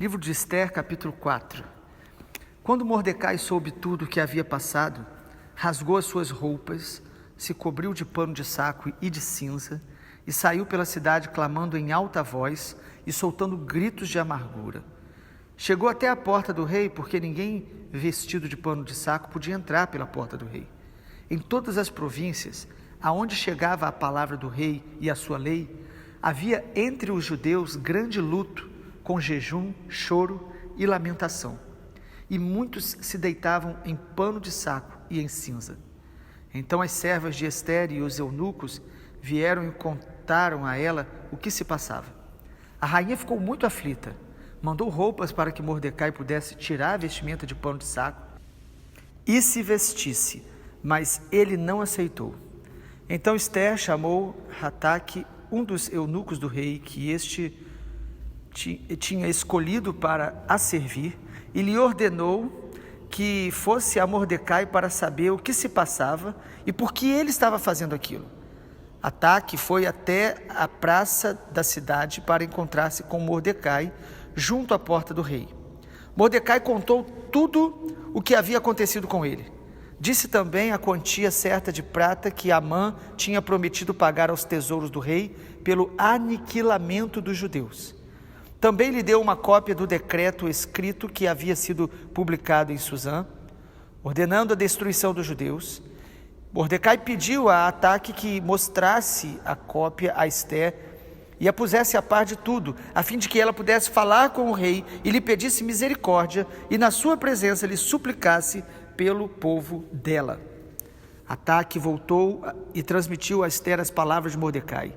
Livro de Esther, capítulo 4. Quando Mordecai soube tudo o que havia passado, rasgou as suas roupas, se cobriu de pano de saco e de cinza, e saiu pela cidade clamando em alta voz e soltando gritos de amargura. Chegou até a porta do rei, porque ninguém vestido de pano de saco podia entrar pela porta do rei. Em todas as províncias, aonde chegava a palavra do rei e a sua lei, havia entre os judeus grande luto, com jejum, choro e lamentação. E muitos se deitavam em pano de saco e em cinza. Então as servas de Esther e os eunucos vieram e contaram a ela o que se passava. A rainha ficou muito aflita, mandou roupas para que Mordecai pudesse tirar a vestimenta de pano de saco e se vestisse, mas ele não aceitou. Então Esther chamou Hataque, um dos eunucos do rei, que este tinha escolhido para a servir, e lhe ordenou que fosse a Mordecai para saber o que se passava e por que ele estava fazendo aquilo. Hataque foi até a praça da cidade para encontrar-se com Mordecai junto à porta do rei. Mordecai contou tudo o que havia acontecido com ele. Disse também a quantia certa de prata que Amã tinha prometido pagar aos tesouros do rei pelo aniquilamento dos judeus. Também lhe deu uma cópia do decreto escrito que havia sido publicado em Suzã, ordenando a destruição dos judeus. Mordecai pediu a Hataque que mostrasse a cópia a Esther e a pusesse a par de tudo, a fim de que ela pudesse falar com o rei e lhe pedisse misericórdia e na sua presença lhe suplicasse pelo povo dela. Hataque voltou e transmitiu a Esther as palavras de Mordecai.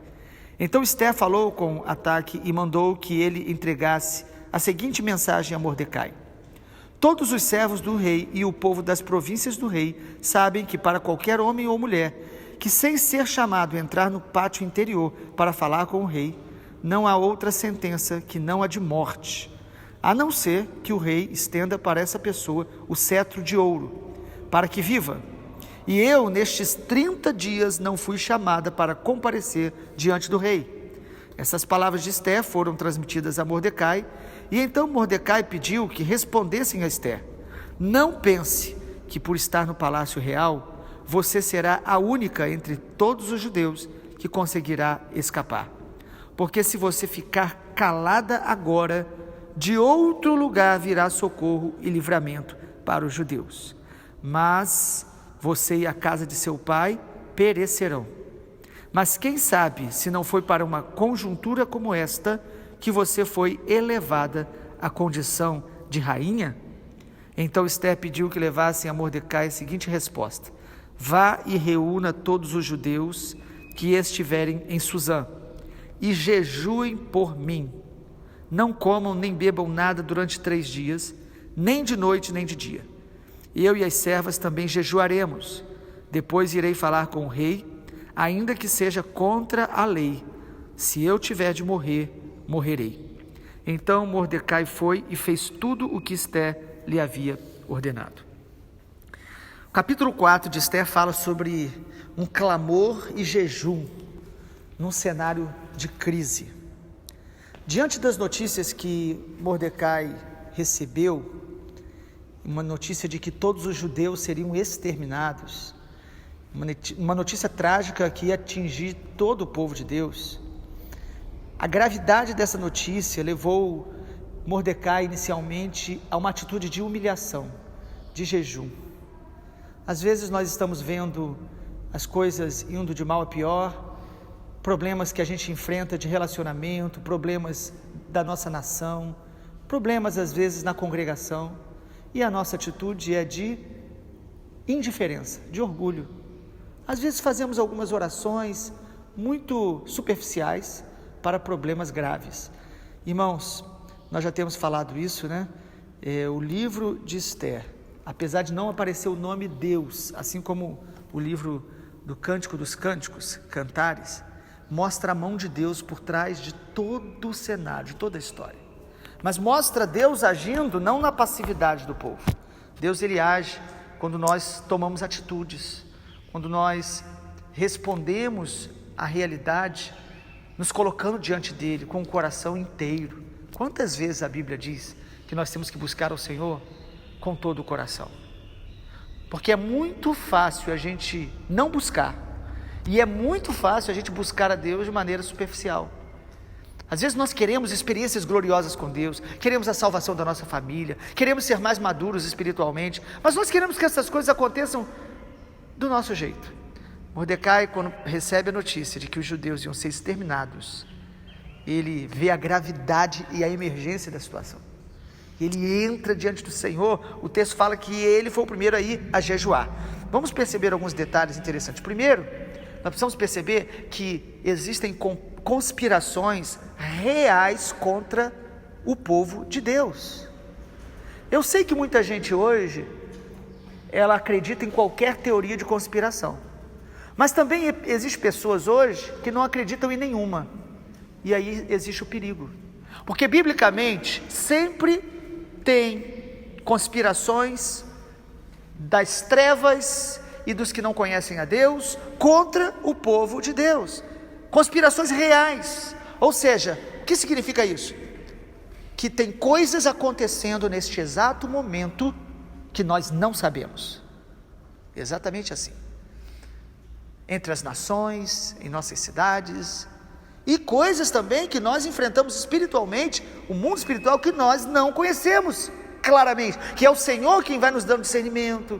Então Esther falou com Hataque e mandou que ele entregasse a seguinte mensagem a Mordecai: todos os servos do rei e o povo das províncias do rei sabem que para qualquer homem ou mulher que sem ser chamado entrar no pátio interior para falar com o rei, não há outra sentença que não a de morte, a não ser que o rei estenda para essa pessoa o cetro de ouro, para que viva. E eu, nestes 30 dias, não fui chamada para comparecer diante do rei. Essas palavras de Esther foram transmitidas a Mordecai, e então Mordecai pediu que respondessem a Esther: não pense que por estar no palácio real, você será a única entre todos os judeus que conseguirá escapar. Porque se você ficar calada agora, de outro lugar virá socorro e livramento para os judeus. Mas você e a casa de seu pai perecerão. Mas quem sabe se não foi para uma conjuntura como esta que você foi elevada à condição de rainha? Então Esther pediu que levassem a Mordecai a seguinte resposta: vá e reúna todos os judeus que estiverem em Suzã e jejuem por mim. Não comam nem bebam nada durante 3 dias, nem de noite nem de dia. Eu e as servas também jejuaremos. Depois irei falar com o rei, ainda que seja contra a lei. Se eu tiver de morrer, morrerei. Então Mordecai foi e fez tudo o que Esther lhe havia ordenado. O capítulo 4 de Esther fala sobre um clamor e jejum num cenário de crise. Diante das notícias que Mordecai recebeu, uma notícia de que todos os judeus seriam exterminados, uma notícia trágica que ia atingir todo o povo de Deus. A gravidade dessa notícia levou Mordecai inicialmente a uma atitude de humilhação, de jejum. Às vezes nós estamos vendo as coisas indo de mal a pior, problemas que a gente enfrenta de relacionamento, problemas da nossa nação, problemas às vezes na congregação. E a nossa atitude é de indiferença, de orgulho. Às vezes fazemos algumas orações muito superficiais para problemas graves. Irmãos, nós já temos falado isso, né? O livro de Esther, apesar de não aparecer o nome Deus, assim como o livro do Cântico dos Cânticos, Cantares, mostra a mão de Deus por trás de todo o cenário, de toda a história. Mas mostra Deus agindo não na passividade do povo. Deus ele age quando nós tomamos atitudes, quando nós respondemos à realidade, nos colocando diante dele com o coração inteiro, Quantas vezes a Bíblia diz que nós temos que buscar ao Senhor com todo o coração? Porque é muito fácil a gente não buscar, e é muito fácil a gente buscar a Deus de maneira superficial. Às vezes nós queremos experiências gloriosas com Deus, queremos a salvação da nossa família, queremos ser mais maduros espiritualmente, mas nós queremos que essas coisas aconteçam do nosso jeito. Mordecai, quando recebe a notícia de que os judeus iam ser exterminados, ele vê a gravidade e a emergência da situação. Ele entra diante do Senhor. O texto fala que ele foi o primeiro a ir a jejuar. Vamos perceber alguns detalhes interessantes. Primeiro, nós precisamos perceber que existem conspirações reais contra o povo de Deus. Eu sei que muita gente hoje, ela acredita em qualquer teoria de conspiração, mas também existem pessoas hoje que não acreditam em nenhuma, e aí existe o perigo, porque biblicamente sempre tem conspirações das trevas e dos que não conhecem a Deus contra o povo de Deus, conspirações reais. Ou seja, o que significa isso? Que tem coisas acontecendo neste exato momento que nós não sabemos. Exatamente assim. Entre as nações, em nossas cidades, e coisas também que nós enfrentamos espiritualmente, o mundo espiritual que nós não conhecemos claramente, que é o Senhor quem vai nos dando discernimento,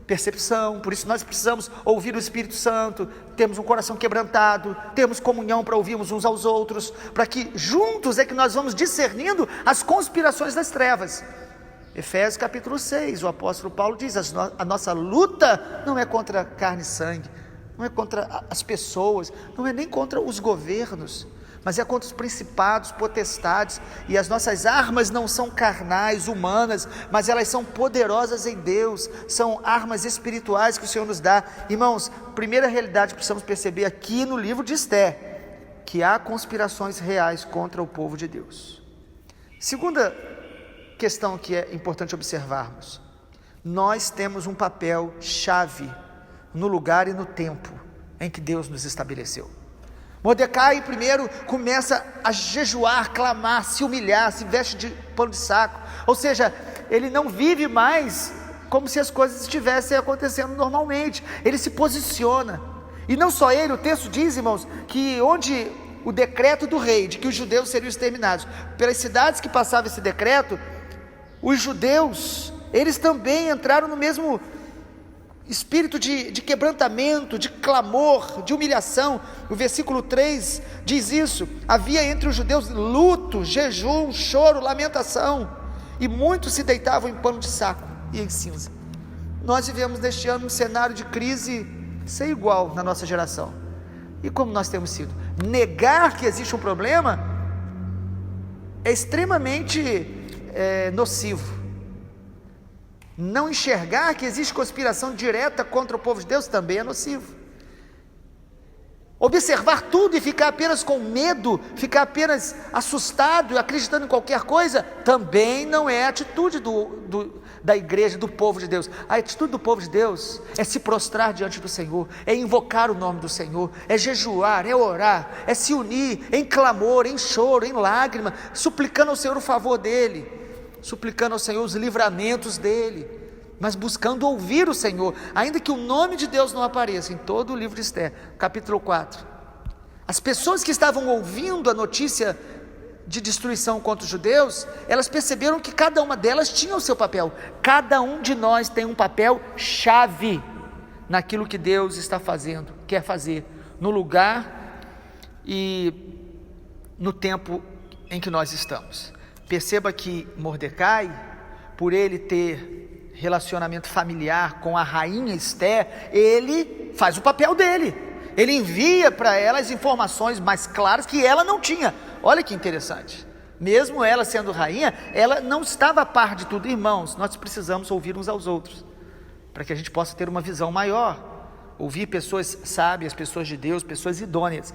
percepção. Por isso nós precisamos ouvir o Espírito Santo, temos um coração quebrantado, temos comunhão para ouvirmos uns aos outros, para que juntos é que nós vamos discernindo as conspirações das trevas. Efésios capítulo 6, o apóstolo Paulo diz, a nossa luta não é contra carne e sangue, não é contra as pessoas, não é nem contra os governos, mas é contra os principados, potestades, e as nossas armas não são carnais, humanas, mas elas são poderosas em Deus, são armas espirituais que o Senhor nos dá. Irmãos, primeira realidade que precisamos perceber aqui no livro de Esther, que há conspirações reais contra o povo de Deus. Segunda questão que é importante observarmos, nós temos um papel chave no lugar e no tempo em que Deus nos estabeleceu. Mordecai primeiro começa a jejuar, clamar, se humilhar, se veste de pano de saco, ou seja, ele não vive mais como se as coisas estivessem acontecendo normalmente, ele se posiciona, e não só ele, o texto diz, irmãos, que onde o decreto do rei, de que os judeus seriam exterminados, pelas cidades que passava esse decreto, os judeus, eles também entraram no mesmo espírito de quebrantamento, de clamor, de humilhação. O versículo 3 diz isso: havia entre os judeus luto, jejum, choro, lamentação, e muitos se deitavam em pano de saco e em cinza. Nós vivemos neste ano um cenário de crise sem igual na nossa geração, e como nós temos sido, negar que existe um problema é extremamente nocivo. Não enxergar que existe conspiração direta contra o povo de Deus também é nocivo. Observar tudo e ficar apenas com medo, ficar apenas assustado e acreditando em qualquer coisa, também não é a atitude da igreja, do povo de Deus. A atitude do povo de Deus é se prostrar diante do Senhor, é invocar o nome do Senhor, é jejuar, é orar, é se unir em clamor, em choro, em lágrima, suplicando ao Senhor o favor dEle, suplicando ao Senhor os livramentos dEle, mas buscando ouvir o Senhor, ainda que o nome de Deus não apareça em todo o livro de Esther, capítulo 4. As pessoas que estavam ouvindo a notícia de destruição contra os judeus, elas perceberam que cada uma delas tinha o seu papel. Cada um de nós tem um papel chave naquilo que Deus está fazendo, quer fazer, no lugar e no tempo em que nós estamos. Perceba que Mordecai, por ele ter relacionamento familiar com a rainha Esther, ele faz o papel dele, ele envia para ela as informações mais claras que ela não tinha. Olha que interessante, mesmo ela sendo rainha, ela não estava a par de tudo. Irmãos, nós precisamos ouvir uns aos outros, para que a gente possa ter uma visão maior, ouvir pessoas sábias, pessoas de Deus, pessoas idôneas.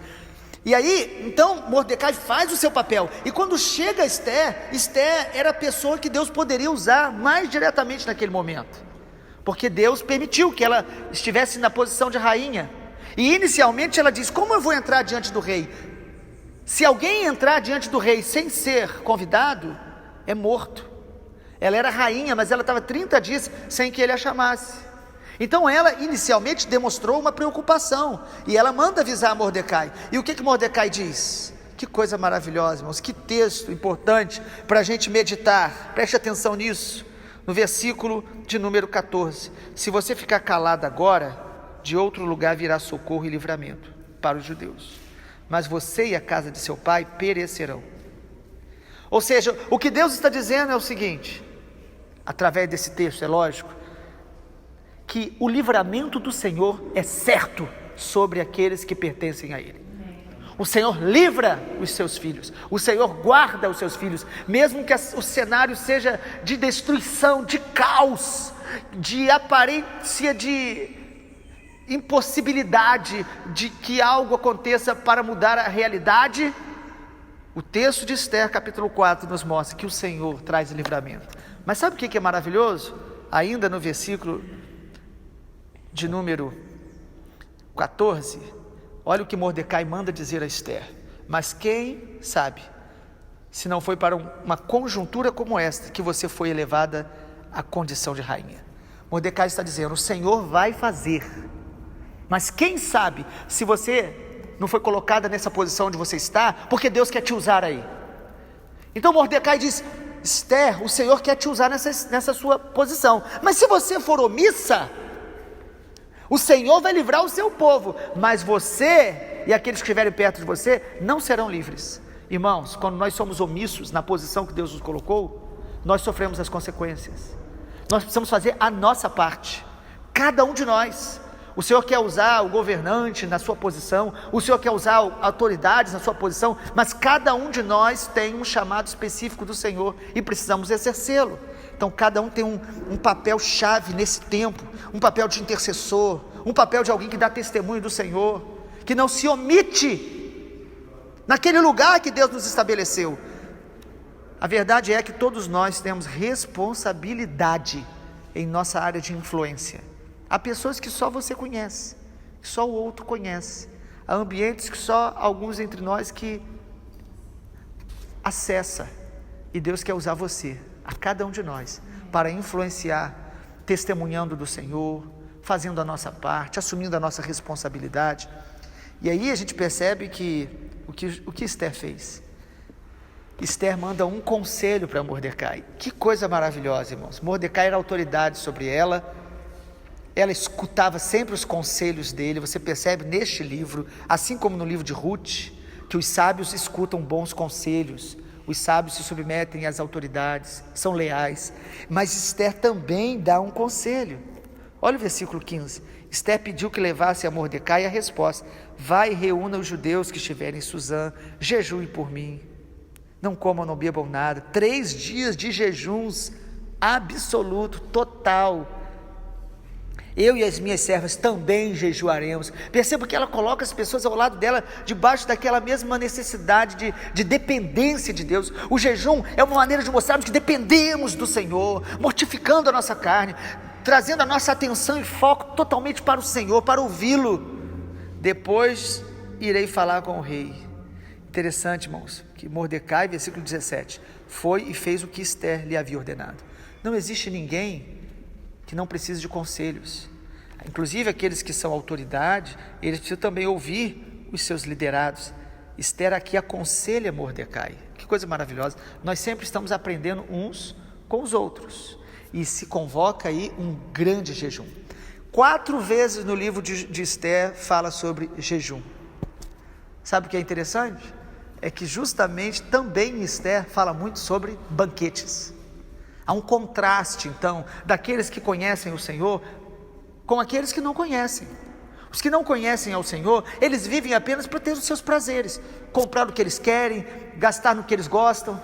E aí, então, Mordecai faz o seu papel, e quando chega Esther, Esther era a pessoa que Deus poderia usar mais diretamente naquele momento, porque Deus permitiu que ela estivesse na posição de rainha, e inicialmente ela diz: como eu vou entrar diante do rei? Se alguém entrar diante do rei sem ser convidado, é morto. Ela era rainha, mas ela estava 30 dias sem que ele a chamasse. Então ela inicialmente demonstrou uma preocupação, e ela manda avisar a Mordecai. E o que Mordecai diz? Que coisa maravilhosa, irmãos, que texto importante para a gente meditar. Preste atenção nisso, no versículo de número 14: se você ficar calado agora, de outro lugar virá socorro e livramento para os judeus, mas você e a casa de seu pai perecerão. Ou seja, o que Deus está dizendo é o seguinte, através desse texto, é lógico, que o livramento do Senhor é certo sobre aqueles que pertencem a Ele. O Senhor livra os seus filhos, o Senhor guarda os seus filhos, mesmo que o cenário seja de destruição, de caos, de aparência de impossibilidade de que algo aconteça para mudar a realidade. O texto de Esther, capítulo 4, nos mostra que o Senhor traz livramento. Mas sabe o que é maravilhoso? Ainda no versículo de número 14, olha o que Mordecai manda dizer a Esther: mas quem sabe, se não foi para uma conjuntura como esta, que você foi elevada à condição de rainha. Mordecai está dizendo, o Senhor vai fazer, mas quem sabe, se você não foi colocada nessa posição onde você está, porque Deus quer te usar aí. Então Mordecai diz, Esther, o Senhor quer te usar nessa sua posição, mas se você for omissa, o Senhor vai livrar o seu povo, mas você e aqueles que estiverem perto de você não serão livres. Irmãos, quando nós somos omissos na posição que Deus nos colocou, nós sofremos as consequências. Nós precisamos fazer a nossa parte, cada um de nós. O Senhor quer usar o governante na sua posição, o Senhor quer usar autoridades na sua posição, mas cada um de nós tem um chamado específico do Senhor e precisamos exercê-lo. Então cada um tem um papel chave nesse tempo, um papel de intercessor, um papel de alguém que dá testemunho do Senhor, que não se omite naquele lugar que Deus nos estabeleceu. A verdade é que todos nós temos responsabilidade em nossa área de influência. Há pessoas que só você conhece, que só o outro conhece. Há ambientes que só alguns entre nós que acessa. E Deus quer usar você, a cada um de nós, para influenciar, testemunhando do Senhor, fazendo a nossa parte, assumindo a nossa responsabilidade. E aí a gente percebe que o que Esther fez? Esther manda um conselho para Mordecai. Que coisa maravilhosa, irmãos. Mordecai era autoridade sobre ela. Ela escutava sempre os conselhos dele. Você percebe neste livro, assim como no livro de Ruth, que os sábios escutam bons conselhos. Os sábios se submetem às autoridades, são leais. Mas Esther também dá um conselho. Olha o versículo 15. Esther pediu que levasse a Mordecai a resposta: vai e reúna os judeus que estiverem em Suzã, jejuem por mim. Não comam, não bebam nada. 3 dias de jejuns absoluto, total. Eu e as minhas servas também jejuaremos. Perceba que ela coloca as pessoas ao lado dela, debaixo daquela mesma necessidade de dependência de Deus. O jejum é uma maneira de mostrarmos que dependemos do Senhor, mortificando a nossa carne, trazendo a nossa atenção e foco totalmente para o Senhor, para ouvi-lo. Depois irei falar com o rei. Interessante, irmãos, que Mordecai, versículo 17, foi e fez o que Esther lhe havia ordenado. Não existe ninguém que não precise de conselhos. Inclusive aqueles que são autoridade, eles precisam também ouvir os seus liderados. Esther aqui aconselha Mordecai. Que coisa maravilhosa. Nós sempre estamos aprendendo uns com os outros. E se convoca aí um grande jejum. 4 vezes no livro de Esther fala sobre jejum. Sabe o que é interessante? É que justamente também Esther fala muito sobre banquetes. Há um contraste, então, daqueles que conhecem o Senhor com aqueles que não conhecem. Os que não conhecem ao Senhor, eles vivem apenas para ter os seus prazeres, comprar o que eles querem, gastar no que eles gostam,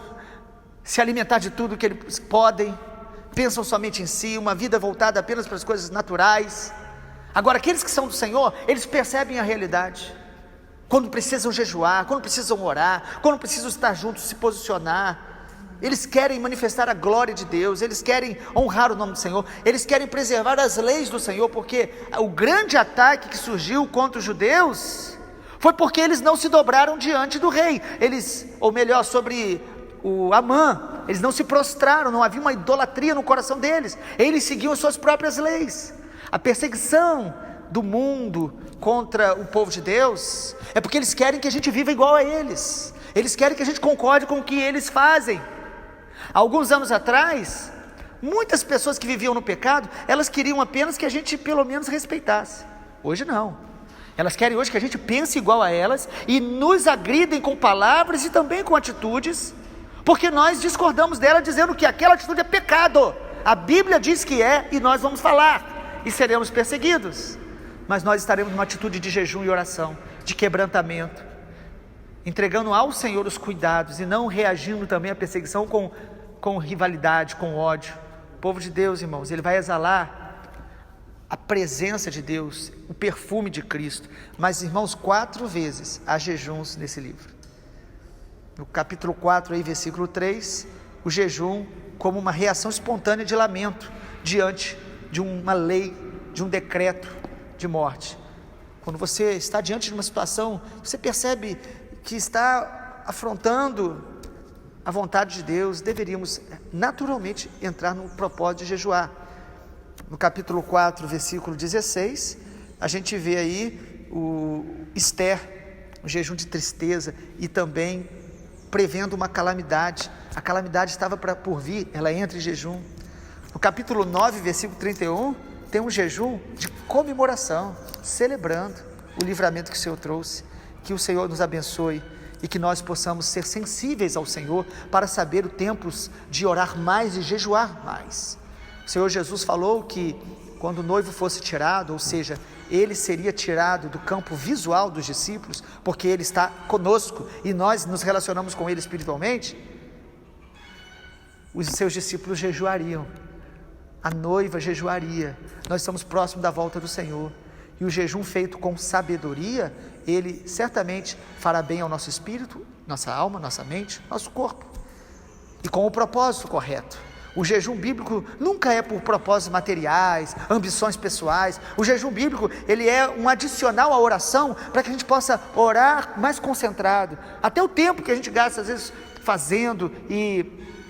se alimentar de tudo que eles podem, pensam somente em si, uma vida voltada apenas para as coisas naturais. Agora, aqueles que são do Senhor, eles percebem a realidade. Quando precisam jejuar, quando precisam orar, quando precisam estar juntos, se posicionar. Eles querem manifestar a glória de Deus, eles querem honrar o nome do Senhor, eles querem preservar as leis do Senhor, porque o grande ataque que surgiu contra os judeus Foi porque eles não se dobraram diante do rei. Ou melhor, sobre o Amã, eles não se prostraram, não havia uma idolatria no coração deles. Eles seguiam as suas próprias leis. A perseguição do mundo contra o povo de Deus é porque eles querem que a gente viva igual a eles. Eles querem que a gente concorde com o que eles fazem. Alguns anos atrás, muitas pessoas que viviam no pecado, elas queriam apenas que a gente pelo menos respeitasse. Hoje não. Elas querem hoje que a gente pense igual a elas e nos agridem com palavras e também com atitudes, porque nós discordamos dela dizendo que aquela atitude é pecado. A Bíblia diz que é e nós vamos falar e seremos perseguidos. Mas nós estaremos numa atitude de jejum e oração, de quebrantamento, entregando ao Senhor os cuidados e não reagindo também à perseguição com rivalidade, com ódio. O povo de Deus, irmãos, ele vai exalar a presença de Deus, o perfume de Cristo. Mas, irmãos, 4 vezes há jejuns nesse livro. No capítulo 4, aí, versículo 3, o jejum como uma reação espontânea de lamento diante de uma lei, de um decreto de morte. Quando você está diante de uma situação, você percebe que está afrontando a vontade de Deus, deveríamos naturalmente entrar no propósito de jejuar. No capítulo 4, versículo 16, a gente vê aí o Esther, um jejum de tristeza e também prevendo uma calamidade. A calamidade estava por vir, ela entra em jejum. No capítulo 9, versículo 31, tem um jejum de comemoração, celebrando o livramento que o Senhor trouxe. Que o Senhor nos abençoe e que nós possamos ser sensíveis ao Senhor para saber os tempos de orar mais e jejuar mais. O Senhor Jesus falou que quando o noivo fosse tirado, ou seja, ele seria tirado do campo visual dos discípulos, porque ele está conosco e nós nos relacionamos com ele espiritualmente, os seus discípulos jejuariam, a noiva jejuaria. Nós estamos próximos da volta do Senhor e o jejum feito com sabedoria, ele certamente fará bem ao nosso espírito, nossa alma, nossa mente, nosso corpo, e com o propósito correto. O jejum bíblico nunca é por propósitos materiais, ambições pessoais. O jejum bíblico, ele é um adicional à oração, para que a gente possa orar mais concentrado. Até o tempo que a gente gasta, às vezes, fazendo e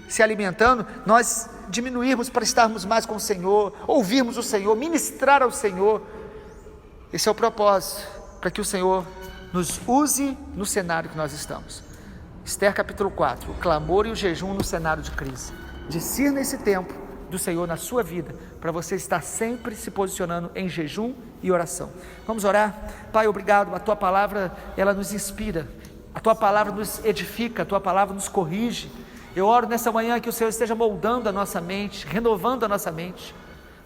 se alimentando, nós diminuirmos para estarmos mais com o Senhor, ouvirmos o Senhor, ministrar ao Senhor. Esse é o propósito, para que o Senhor nos use no cenário que nós estamos. Esther capítulo 4, o clamor e o jejum no cenário de crise. Discirna esse tempo do Senhor na sua vida, para você estar sempre se posicionando em jejum e oração. Vamos orar? Pai, obrigado, a Tua palavra, ela nos inspira, a Tua palavra nos edifica, a Tua palavra nos corrige. Eu oro nessa manhã que o Senhor esteja moldando a nossa mente, renovando a nossa mente,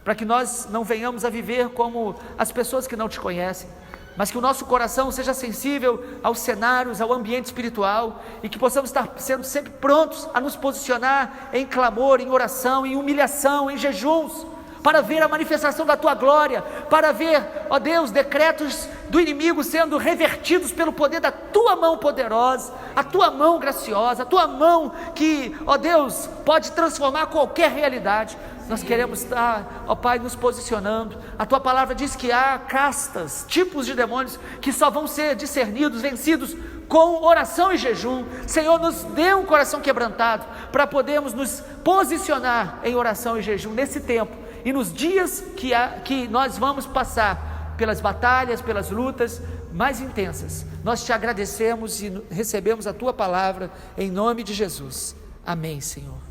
para que nós não venhamos a viver como as pessoas que não Te conhecem, mas que o nosso coração seja sensível aos cenários, ao ambiente espiritual, e que possamos estar sendo sempre prontos a nos posicionar em clamor, em oração, em humilhação, em jejuns, para ver a manifestação da Tua glória, para ver, ó Deus, decretos do inimigo sendo revertidos pelo poder da Tua mão poderosa, a Tua mão graciosa, a Tua mão que, ó Deus, pode transformar qualquer realidade. Nós queremos estar, ó Pai, nos posicionando. A Tua palavra diz que há castas, tipos de demônios que só vão ser discernidos, vencidos com oração e jejum. Senhor, nos dê um coração quebrantado para podermos nos posicionar em oração e jejum nesse tempo e nos dias que nós vamos passar pelas batalhas, pelas lutas mais intensas. Nós Te agradecemos e recebemos a Tua palavra em nome de Jesus. Amém, Senhor.